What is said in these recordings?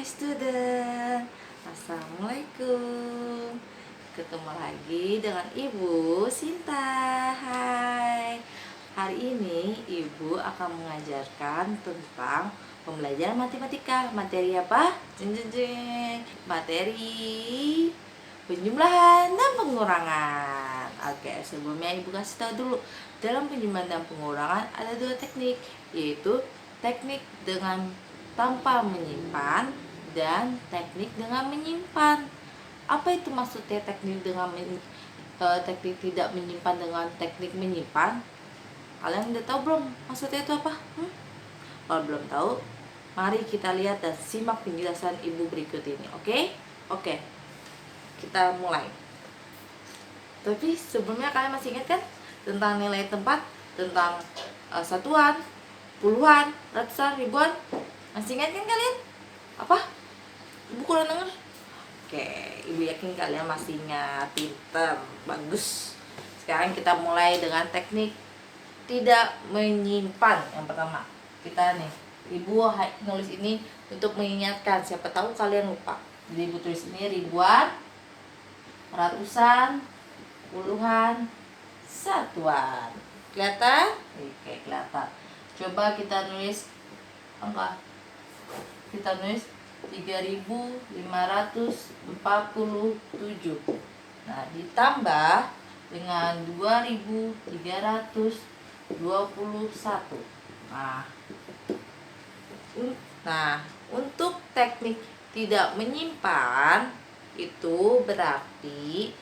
my student. Assalamualaikum. Ketemu lagi dengan Ibu Sinta. Hai. Hari ini Ibu akan mengajarkan tentang pembelajaran matematika. Materi apa? Jeng jeng jeng. Materi penjumlahan dan pengurangan. Oke, sebelumnya Ibu kasih tahu dulu. Dalam penjumlahan dan pengurangan ada dua teknik, yaitu teknik dengan tanpa menyimpan dan teknik dengan menyimpan. Apa itu maksudnya teknik dengan teknik tidak menyimpan dengan teknik menyimpan? Kalian udah tahu belum maksudnya itu apa? Kalau belum tahu, mari kita lihat dan simak penjelasan Ibu berikut ini. Oke, kita mulai. Tapi sebelumnya kalian masih ingat kan tentang nilai tempat, tentang satuan, puluhan, ratusan, ribuan? Masih ingat kan kalian? Apa? Ibu kurang denger? Oke, Ibu yakin kalian masih ingat. Pinter, bagus. Sekarang kita mulai dengan teknik tidak menyimpan. Yang pertama, kita nih, Ibu nulis ini untuk mengingatkan. Siapa tahu kalian lupa. Jadi Ibu tulis ini ribuan, ratusan, puluhan, satuan. Kelihatan? Oke, kelihatan. Coba kita nulis angka. Kita nulis 3547. Nah, ditambah dengan 2321. Nah, untuk teknik tidak menyimpan itu berarti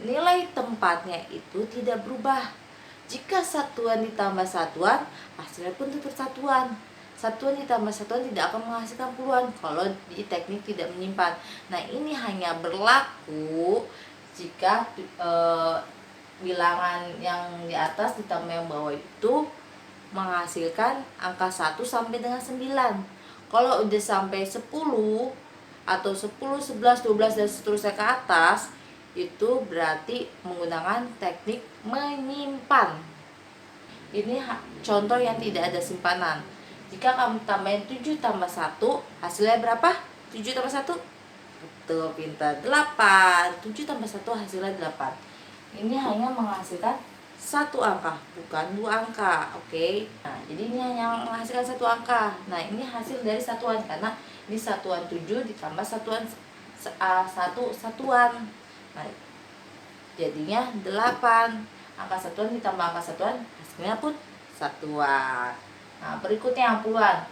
nilai tempatnya itu tidak berubah. Jika satuan ditambah satuan, hasilnya pun tetap satuan. Satuan ditambah satuan tidak akan menghasilkan puluhan kalau di teknik tidak menyimpan. Nah, ini hanya berlaku jika bilangan yang di atas ditambah yang bawah itu menghasilkan angka 1 sampai dengan 9. Kalau udah sampai 10 atau 10, 11, 12 dan seterusnya ke atas, itu berarti menggunakan teknik menyimpan. Ini contoh yang tidak ada simpanan. Jika kamu tambahin 7 tambah 1, hasilnya berapa? 7 tambah 1? Betul, pintar. 8. 7 tambah 1 hasilnya 8. Ini hanya menghasilkan satu angka, bukan dua angka. Oke. Nah, jadi ini hanya menghasilkan satu angka. Nah, ini hasil dari satuan karena ini satuan 7 ditambah satuan satuan. Nah, jadinya 8. Angka satuan ditambah angka satuan, hasilnya pun satuan. Nah, berikutnya yang puluhan.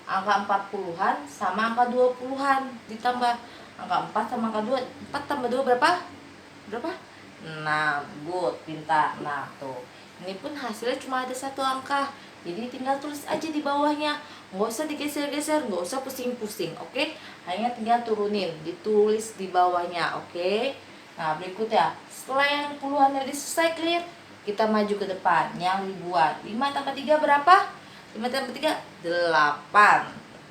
Angka 40-an sama angka 20-an ditambah angka 4 sama angka 2. 4 tambah 2 berapa? Berapa? Nah, good, pintar. Nah, tuh. Ini pun hasilnya cuma ada satu angka. Jadi tinggal tulis aja di bawahnya. Nggak usah digeser-geser, nggak usah pusing-pusing, oke? Hanya tinggal turunin, ditulis di bawahnya, oke? Nah, berikutnya, setelah yang puluhan tadi selesai clear, kita maju ke depan, yang ribuan. 5 tambah 3 berapa? 5 tambah 3, 8.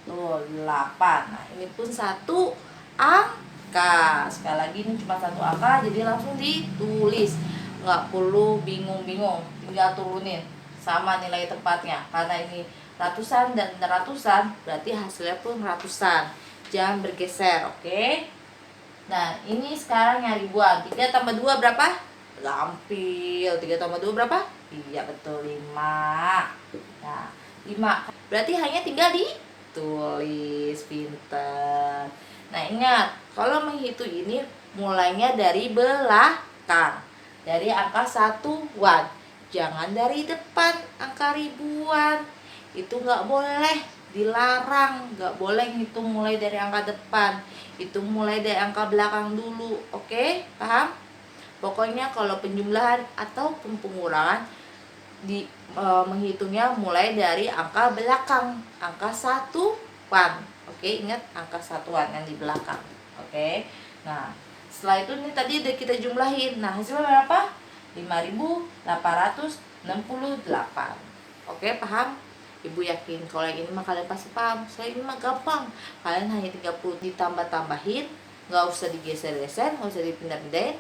Tuh, 8. Nah, ini pun satu angka. Sekali lagi ini cuma satu angka, jadi langsung ditulis. Nggak perlu bingung-bingung, tinggal turunin sama nilai tempatnya. Karena ini ratusan dan ratusan, berarti hasilnya pun ratusan. Jangan bergeser, oke? Nah, ini sekarang yang ribuan. 3 tambah 2 berapa? Gampil. 3 tambah 2 berapa? Iya, betul, 5. Nah, 5. Berarti hanya tinggal ditulis. Pinter. Nah, ingat, kalau menghitung ini mulainya dari belakang. Dari angka satuan. Jangan dari depan angka ribuan. Itu nggak boleh, dilarang. Nggak boleh ngitung mulai dari angka depan. Hitung mulai dari angka belakang dulu. Oke, paham? Pokoknya kalau penjumlahan atau pengurangan menghitungnya mulai dari angka belakang, angka satuan. Oke, ingat angka satuan yang di belakang. Oke. Nah, setelah itu nih tadi udah kita jumlahin. Nah, hasilnya berapa? 5.868. Oke, paham? Ibu yakin kalau yang ini mah kalian pasti paham. Soalnya ini mah gampang. Kalian hanya 30 ditambah-tambahin, nggak usah digeser-geser, nggak usah dipindah-pindahin.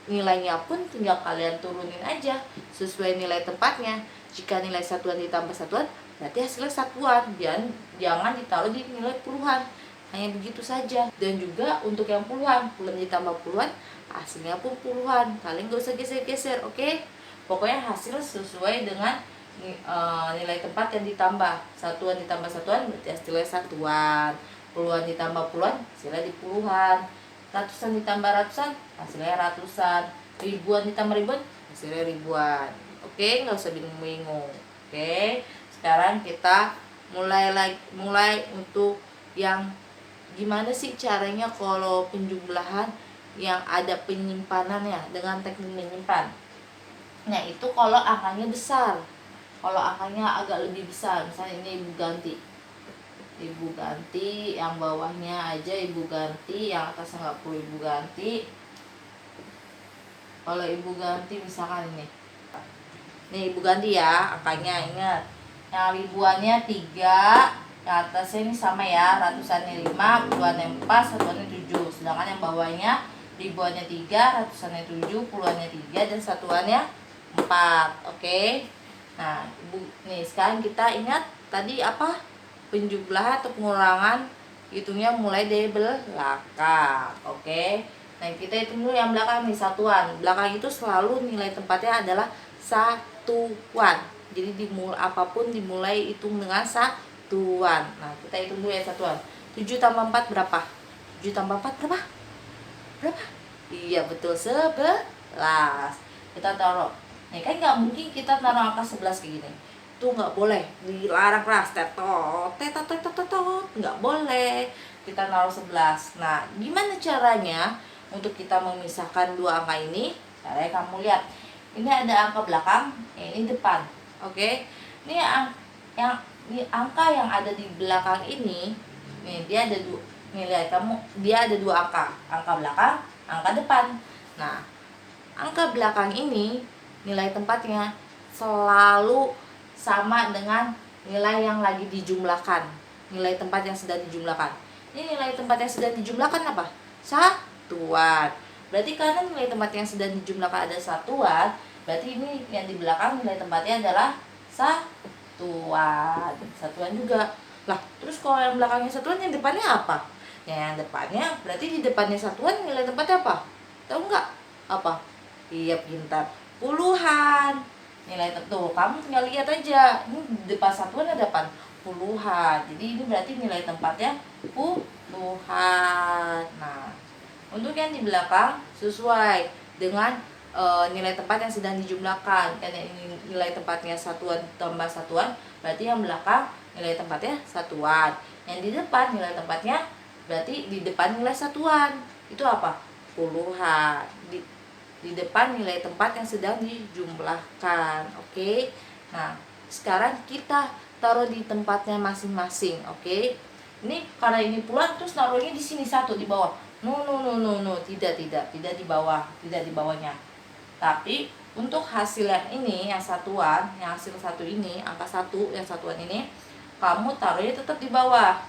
Nilainya pun tinggal kalian turunin aja sesuai nilai tempatnya. Jika nilai satuan ditambah satuan, berarti hasilnya satuan. Jangan ditaruh di nilai puluhan, hanya begitu saja. Dan juga untuk yang puluhan ditambah puluhan, hasilnya pun puluhan. Kalian gak usah geser-geser, oke? Pokoknya hasil sesuai dengan nilai tempat yang ditambah. Satuan ditambah satuan berarti hasilnya satuan. Puluhan ditambah puluhan hasilnya di puluhan. Ratusan ditambah ratusan hasilnya ratusan. Ribuan ditambah ribuan hasilnya ribuan. Oke, nggak usah bingung-bingung. Oke, sekarang kita mulai untuk yang gimana sih caranya kalau penjumlahan yang ada penyimpanannya dengan teknik menyimpan. Nah, itu kalau angkanya besar. Kalau angkanya agak lebih besar, misalnya ini ibu ganti, yang bawahnya aja ibu ganti, yang atasnya nggak perlu ibu ganti. Kalau ibu ganti misalkan ini ibu ganti ya, angkanya ingat, yang ribuannya 3, yang atasnya ini sama ya, ratusannya 5, puluhannya 4, satuannya 7. Sedangkan yang bawahnya ribuannya 3, ratusannya 7, puluhannya 3, dan satuannya 4. Oke. Nah, nih sekarang kita ingat tadi apa? Penjumlahan atau pengurangan, hitungnya mulai dari belakang. Oke. Nah, kita hitung dulu yang belakang nih, satuan. Belakang itu selalu nilai tempatnya adalah satuan. Jadi apapun dimulai hitung dengan satuan. Nah, kita hitung dulu ya satuan. 7 tambah 4 berapa? 7 tambah 4 berapa? Berapa? Iya, betul, 11. Kita taruh. Nih kan nggak mungkin kita taruh angka 11 kayak gini. Itu nggak boleh, dilarang keras. Tetot, nggak boleh kita taruh 11. Nah, gimana caranya untuk kita memisahkan dua angka ini? Caranya kamu lihat. Ini ada angka belakang, ini depan. Oke. Ini angka yang ada di belakang ini, nih dia ada dua. Nih lihat kamu, dia ada dua angka. Angka belakang, angka depan. Nah, angka belakang ini nilai tempatnya selalu sama dengan nilai yang lagi dijumlahkan. Nilai tempat yang sedang dijumlahkan. Ini nilai tempat yang sedang dijumlahkan apa? Satuan. Berarti karena nilai tempat yang sedang dijumlahkan ada satuan, berarti ini yang di belakang nilai tempatnya adalah satuan. Satuan juga. Lah, terus kalau yang belakangnya satuan, yang depannya apa? Yang depannya berarti di depannya satuan nilai tempatnya apa? Tahu nggak? Apa? Iya, pintar. Puluhan. Nilai tuh kamu tinggal lihat aja, ini depan satuan ada depan puluhan, jadi ini berarti nilai tempatnya puluhan. Nah, untuk yang di belakang sesuai dengan nilai tempat yang sedang dijumlahkan, karena ini nilai tempatnya satuan tambah satuan, berarti yang belakang nilai tempatnya satuan, yang di depan nilai tempatnya berarti di depan nilai satuan itu apa? Puluhan. Di depan nilai tempat yang sedang dijumlahkan. Oke. Nah, sekarang kita taruh di tempatnya masing-masing. Oke. Ini karena ini puluhan, terus taruhnya di sini satu di bawah. No, tidak di bawah, tidak di bawahnya. Tapi untuk hasil yang ini, yang satuan, yang hasil satu ini, angka 1 yang satuan ini, kamu taruhnya tetap di bawah.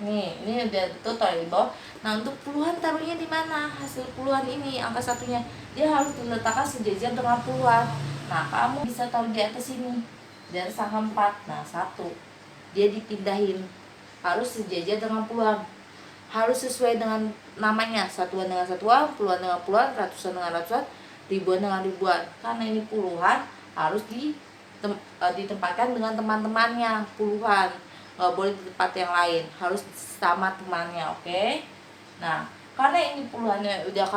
Nih, ini udah betul taruh di bawah. Nah, untuk puluhan taruhnya di mana? Hasil puluhan ini, angka satunya, dia harus diletakkan sejajar dengan puluhan. Nah, kamu bisa taruh di atas sini, di atas angka 4. Nah, 1 dia dipindahin, harus sejajar dengan puluhan, harus sesuai dengan namanya, satuan dengan satuan, puluhan dengan puluhan, ratusan dengan ratusan, ribuan dengan ribuan. Karena ini puluhan, harus ditempatkan dengan teman-temannya puluhan. Nggak boleh di tempat yang lain, harus sama temannya. Oke. Nah, karena ini puluhannya udah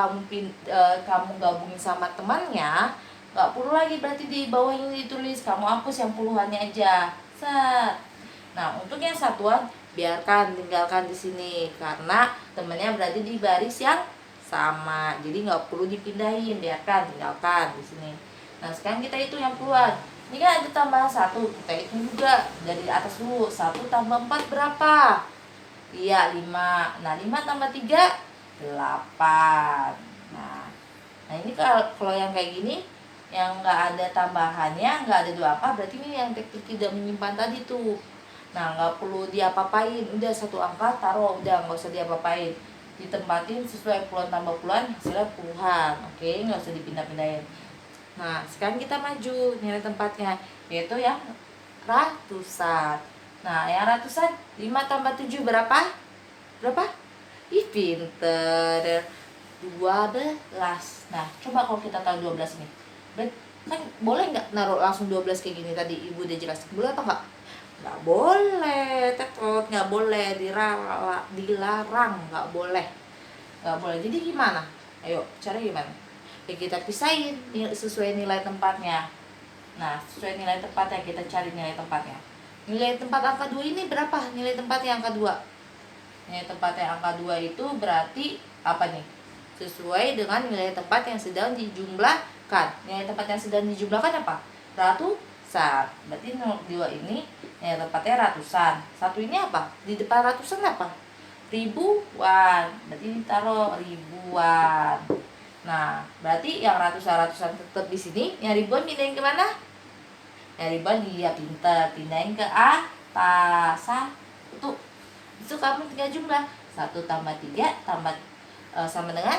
kamu gabungin sama temannya, nggak perlu lagi berarti di bawah ini ditulis, kamu hapus yang puluhannya aja. Set. Nah, untuk yang satuan tinggalkan di sini karena temannya berarti di baris yang sama, jadi nggak perlu dipindahin, tinggalkan di sini. Nah, sekarang kita hitung yang puluhan. Ini kan ada tambahan 1, kita hitung juga dari atas dulu. 1 tambah 4 berapa? Iya, 5. Nah, 5 tambah 3 8. Nah, ini kalau yang kayak gini, yang nggak ada tambahannya, nggak ada dua angka, berarti ini yang teknik tidak menyimpan tadi tuh. Nah, nggak perlu diapa-apain, udah satu angka taruh, udah nggak usah diapa-apain, ditempatin sesuai puluhan tambah puluhan, hasilnya puluhan. Oke, nggak usah dipindah-pindahin. Nah, sekarang kita maju nilai tempatnya, yaitu yang ratusan. Nah, yang ratusan 5 tambah 7 berapa? Berapa? Ih, pinter. 12. Nah, coba kalau kita tahu 12 nih. Kan boleh nggak naruh langsung 12 kayak gini tadi Ibu udah jelasin. Boleh apa nggak? Nggak boleh, tetot, nggak boleh, dilarang, nggak boleh. Nggak boleh. Jadi gimana? Ayo, cara gimana? Ya kita pisahin sesuai nilai tempatnya. Nah, sesuai nilai tempatnya kita cari nilai tempatnya. Nilai tempat angka 2 ini berapa? Nilai tempatnya angka 2. Nilai tempatnya angka 2 itu berarti apa nih? Sesuai dengan nilai tempat yang sedang dijumlahkan. Nilai tempat yang sedang dijumlahkan apa? Ratusan. Berarti 2 ini nilai tempatnya ratusan. Satu ini apa? Di depan ratusan apa? Ribuan. Berarti ditaruh ribuan. Nah, berarti yang ratusan tetap di sini. Yang ribuan pindahin ke mana? Yang ribuan dia pintar, pindahin ke atas. 1. Itu kamu tinggal jumlah 1 tambah 3 tambah sama dengan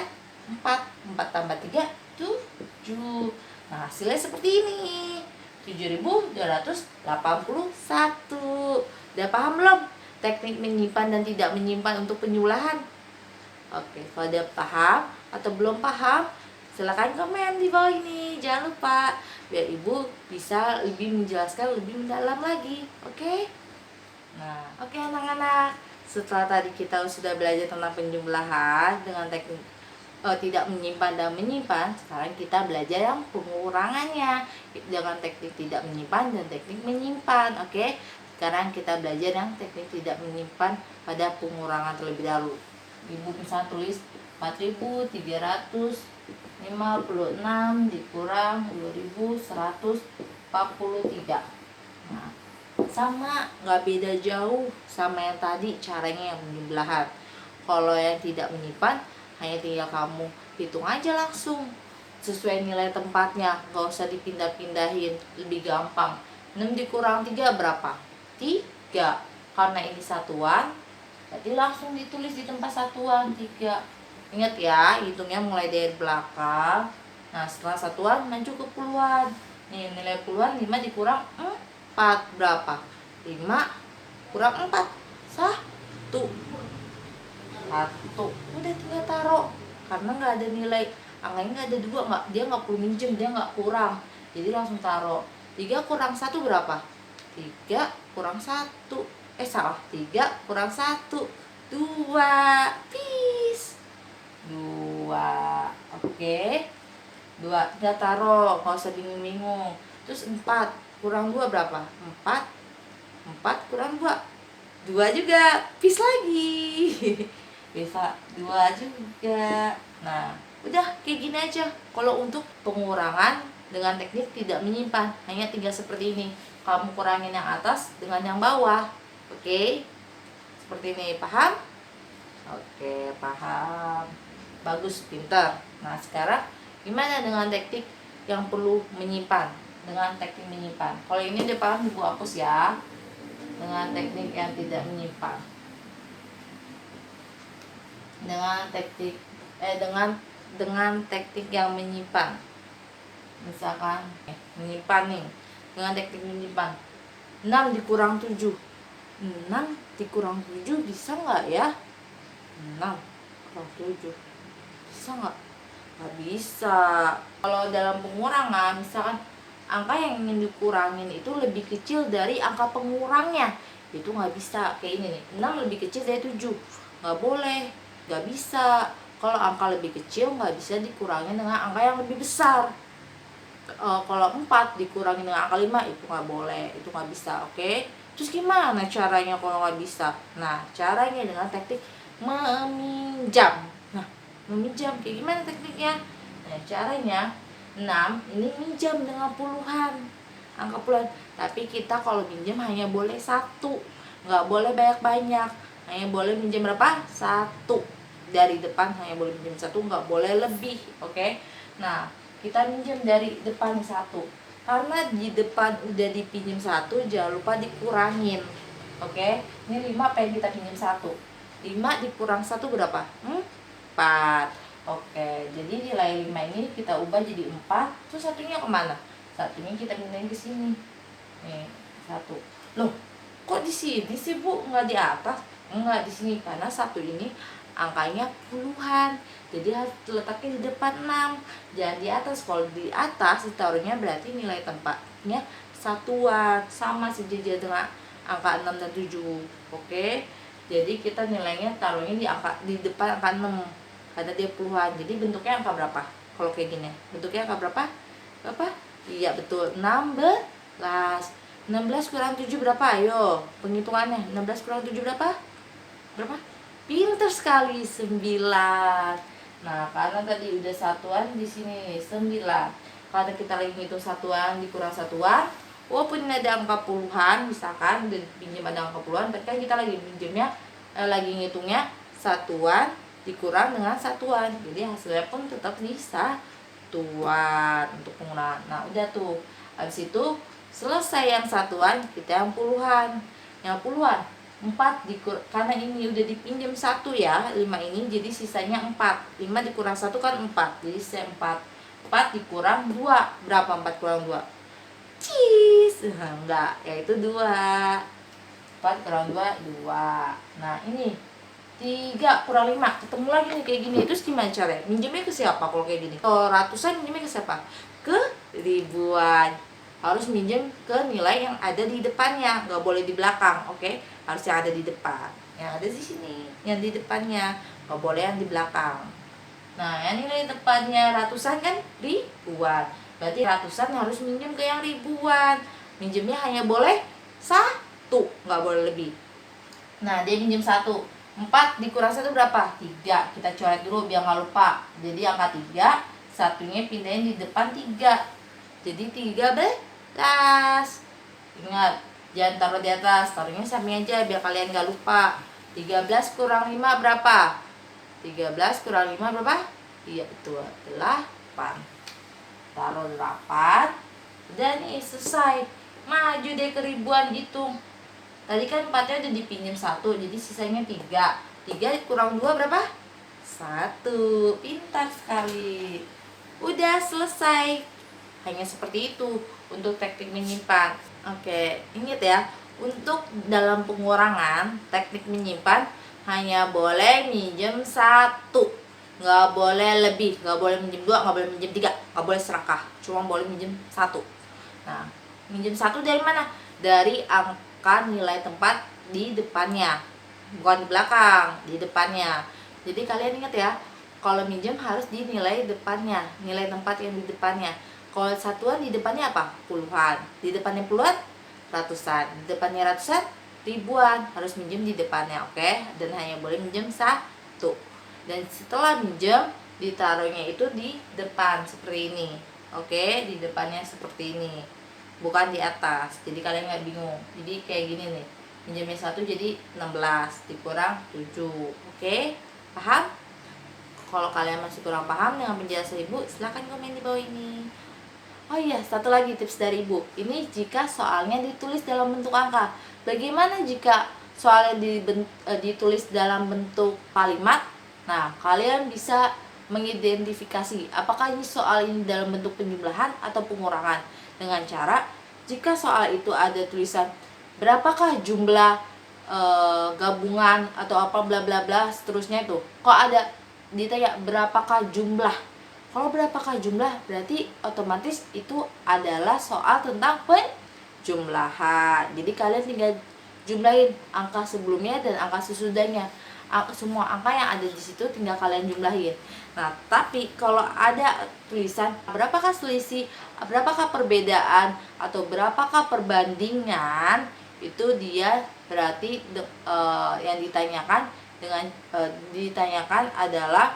4. 4 tambah 3 7. Nah, hasilnya seperti ini, 7.281. Udah paham belum teknik menyimpan dan tidak menyimpan untuk penjumlahan? Oke, kalau udah paham atau belum paham, silakan komen di bawah ini. Jangan lupa biar Ibu bisa lebih menjelaskan lebih mendalam lagi. Oke? Nah, oke anak-anak. Setelah tadi kita sudah belajar tentang penjumlahan dengan teknik tidak menyimpan dan menyimpan, sekarang kita belajar yang pengurangannya dengan teknik tidak menyimpan dan teknik menyimpan. Oke? Sekarang kita belajar yang teknik tidak menyimpan pada pengurangan terlebih dahulu. Ibu bisa tulis 4.356 dikurang 2.143. Nah, sama, nggak beda jauh sama yang tadi caranya yang penjumlahan. Kalau yang tidak menyimpan, hanya tinggal kamu hitung aja langsung sesuai nilai tempatnya, nggak usah dipindah-pindahin, lebih gampang. 6 dikurang 3 berapa? 3. Karena ini satuan, berarti langsung ditulis di tempat satuan 3. Ingat ya, hitungnya mulai dari belakang. Nah, setelah satuan maju ke puluhan. Nih, nilai puluhan 5 dikurang 4 berapa? 5 kurang 4 1. Udah tinggal taruh. Karena nggak ada nilai, angkanya nggak ada 2, dia nggak perlu minjem, dia nggak kurang. Jadi langsung taruh. 3 kurang 1 berapa? 3 kurang 1. Salah, 3 kurang 1 2. Peace 2. Oke, 2 tinggal taruh, nggak usah bingung-bingung. Terus 4 kurang 2 berapa? 4 kurang 2 juga. Peace lagi. Bisa 2 juga. Nah, udah kayak gini aja. Kalau untuk pengurangan dengan teknik tidak menyimpan, hanya tinggal seperti ini. Kamu kurangin yang atas dengan yang bawah. Oke? Seperti ini, paham? Oke, paham. Bagus, pintar. Nah, sekarang gimana dengan teknik yang perlu menyimpan? Dengan teknik menyimpan. Kalau ini udah paham, Ibu hapus ya. Dengan teknik yang tidak menyimpan. Dengan teknik yang menyimpan. Misalkan menyimpan nih. Dengan teknik menyimpan. 6 dikurang 7. 6 dikurang 7 bisa nggak ya? 6 kurang 7 bisa nggak? Nggak bisa. Kalau dalam pengurangan, misalkan angka yang ingin dikurangin itu lebih kecil dari angka pengurangnya, itu nggak bisa. Kayak ini nih, 6 lebih kecil dari 7, nggak boleh, nggak bisa. Kalau angka lebih kecil nggak bisa dikurangin dengan angka yang lebih besar. Kalau 4 dikurangin dengan angka 5 itu nggak boleh, itu nggak bisa. Oke? Terus gimana caranya kalau nggak bisa? Nah, caranya dengan teknik meminjam. Nah, meminjam kayak gimana tekniknya? Nah, caranya 6 ini minjam dengan puluhan, angka puluhan. Tapi kita kalau minjam hanya boleh 1, nggak boleh banyak-banyak. Hanya boleh minjam berapa? 1. Dari depan hanya boleh minjam 1, nggak boleh lebih. Oke? Nah, kita minjam dari depan 1. Karena di depan udah dipinjam 1, jangan lupa dikurangin. Oke? Ini 5 pengen kita pinjam 1. 5 dikurang 1 berapa? 4. Oke, jadi nilai 5 ini kita ubah jadi 4. Terus satunya kemana? Satunya kita pindahin ke sini. Nih, 1. Loh, kok di sini sih Bu, nggak di atas? Nggak di sini, karena 1 ini angkanya puluhan. Jadi harus letaknya di depan 6, jangan di atas. Kalau di atas ditaruhnya berarti nilai tempatnya satuan, sama sejajar dengan angka 6 dan 7. Oke. Jadi kita nilainya taruhnya di depan angka 6 karena dia puluhan. Jadi bentuknya angka berapa? Kalau kayak gini, bentuknya angka berapa? Berapa? Iya betul, 16. 16 kurang 7 berapa? Ayo, penghitungannya. 16 kurang 7 berapa? Berapa? Pintar sekali, 9. Nah, karena tadi udah satuan di sini 9. Karena kita lagi ngitung satuan dikurang satuan, walaupun ini ada angka puluhan, misalkan pinjam ada angka puluhan, tapi kan kita lagi pinjamnya lagi ngitungnya satuan dikurang dengan satuan. Jadi hasilnya pun tetap di satuan untuk penggunaan. Nah, udah tuh. Habis itu selesai yang satuan, kita yang puluhan. Yang puluhan 4 karena ini udah dipinjam 1 ya, 5 ini, jadi sisanya 4. 5 dikurang 1 kan 4, jadi sisa 4. 4 dikurang 2, berapa 4 kurang 2? Cheese, enggak, yaitu 2. 4 kurang 2, 2. Nah ini 3 kurang 5, ketemu lagi nih kayak gini. Terus gimana caranya? Minjemnya ke siapa kalau kayak gini? Kalau ratusan minjemnya ke siapa? Ke ribuan. Harus minjem ke nilai yang ada di depannya, nggak boleh di belakang, oke? Harus yang ada di depan, yang ada di sini, yang di depannya, nggak boleh yang di belakang. Nah, yang nilai depannya ratusan kan ribuan, berarti ratusan harus minjem ke yang ribuan. Minjemnya hanya boleh 1, nggak boleh lebih. Nah, dia minjem 1. 4 dikurang 1 berapa? 3. Kita coret dulu biar nggak lupa. Jadi angka 3, satunya pindahin di depan 3. Jadi 13. Ingat, jangan taruh di atas, taruhnya samping aja biar kalian gak lupa. 13 kurang 5 berapa? 13 kurang 5 berapa? Iya betul, 8. Taruh 8. Udah nih, selesai. Maju deh ke ribuan, hitung. Tadi kan 4-nya udah dipinjam 1, jadi sisanya 3. 3 kurang 2 berapa? 1. Pintar sekali. Udah selesai. Hanya seperti itu untuk teknik menyimpan. Oke, ingat ya, untuk dalam pengurangan teknik menyimpan hanya boleh minjem 1, nggak boleh lebih, nggak boleh minjem 2, nggak boleh minjem 3, nggak boleh serakah, cuma boleh minjem 1. Nah, minjem 1 dari mana? Dari angka nilai tempat di depannya, bukan di belakang, di depannya. Jadi kalian ingat ya, kalau minjem harus di nilai depannya, nilai tempat yang di depannya. Kalau satuan di depannya apa? Puluhan. Di depannya puluhan, ratusan. Di depannya ratusan, ribuan. Harus minjem di depannya, oke? Dan hanya boleh minjem 1. Dan setelah minjem, ditaruhnya itu di depan seperti ini, oke? Di depannya seperti ini, bukan di atas. Jadi kalian nggak bingung. Jadi kayak gini nih, minjemnya 1 jadi 16 dikurang 7, oke? Paham? Kalau kalian masih kurang paham dengan penjelasan Ibu, silahkan komen di bawah ini. Oh iya, satu lagi tips dari Ibu. Ini jika soalnya ditulis dalam bentuk angka. Bagaimana jika soalnya ditulis dalam bentuk kalimat? Nah, kalian bisa mengidentifikasi apakah ini soal ini dalam bentuk penjumlahan atau pengurangan. Dengan cara, jika soal itu ada tulisan berapakah jumlah gabungan atau apa bla bla bla seterusnya itu. Kok ada ditanya berapakah jumlah? Kalau berapakah jumlah berarti otomatis itu adalah soal tentang penjumlahan. Jadi kalian tinggal jumlahin angka sebelumnya dan angka sesudahnya. Semua angka yang ada di situ tinggal kalian jumlahin. Nah, tapi kalau ada tulisan berapakah selisih, berapakah perbedaan atau berapakah perbandingan, itu dia berarti yang ditanyakan ditanyakan adalah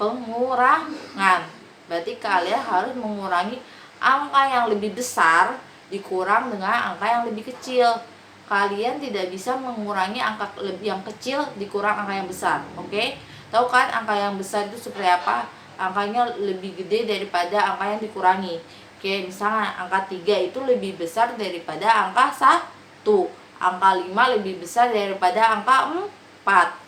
pengurangan. Berarti kalian harus mengurangi angka yang lebih besar dikurang dengan angka yang lebih kecil. Kalian tidak bisa mengurangi angka yang kecil dikurang angka yang besar, oke? Tahu kan angka yang besar itu seperti apa? Angkanya lebih gede daripada angka yang dikurangi. Oke, misalnya angka 3 itu lebih besar daripada angka 1. Angka 5 lebih besar daripada angka 4.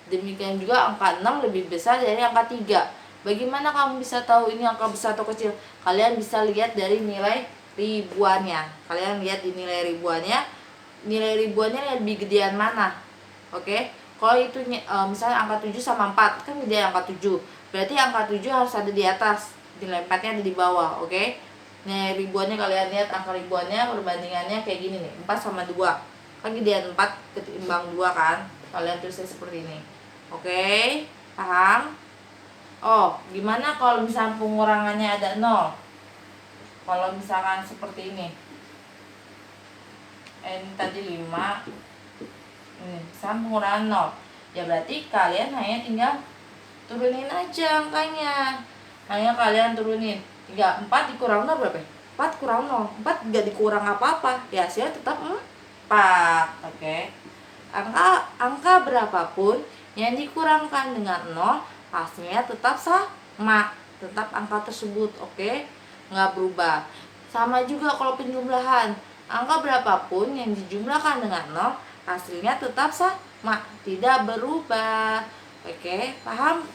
Demikian juga angka 6 lebih besar dari angka 3. Bagaimana kamu bisa tahu ini angka besar atau kecil? Kalian bisa lihat dari nilai ribuannya. Kalian lihat di nilai ribuannya. Nilai ribuannya lebih gedean mana? Oke. Kalau itu misalnya angka 7 sama 4, kan gede angka 7. Berarti angka 7 harus ada di atas. Nilai 4-nya ada di bawah, oke? Nilai ribuannya kalian lihat angka ribuannya perbandingannya kayak gini nih, 4 sama 2. Kan gedean 4 ketimbang 2 kan? Kalian tulisnya seperti ini. Oke? Paham? Oh, gimana kalau misalnya pengurangannya ada 0? Kalau misalkan seperti ini. Ini tadi 5. Ini misalnya pengurangan 0. Ya berarti kalian hanya tinggal turunin aja angkanya. Hanya kalian turunin. 4 dikurang 0 berapa? 4 kurang 0. 4 gak dikurang apa-apa. Ya hasilnya tetap 4. Oke. Angka berapapun yang dikurangkan dengan 0, hasilnya tetap sama. Tetap angka tersebut, oke? Nggak berubah. Sama juga kalau penjumlahan. Angka berapapun yang dijumlahkan dengan 0, hasilnya tetap sama. Tidak berubah. Oke, paham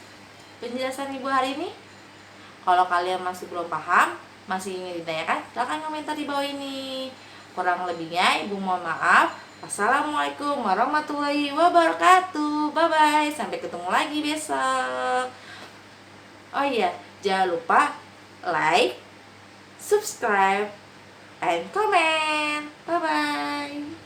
penjelasan Ibu hari ini? Kalau kalian masih belum paham, masih ingin ditanyakan, silahkan komentar di bawah ini. Kurang lebihnya Ibu mohon maaf. Assalamualaikum warahmatullahi wabarakatuh. Bye-bye. Sampai ketemu lagi besok. Oh iya, jangan lupa like, subscribe, and comment. Bye-bye.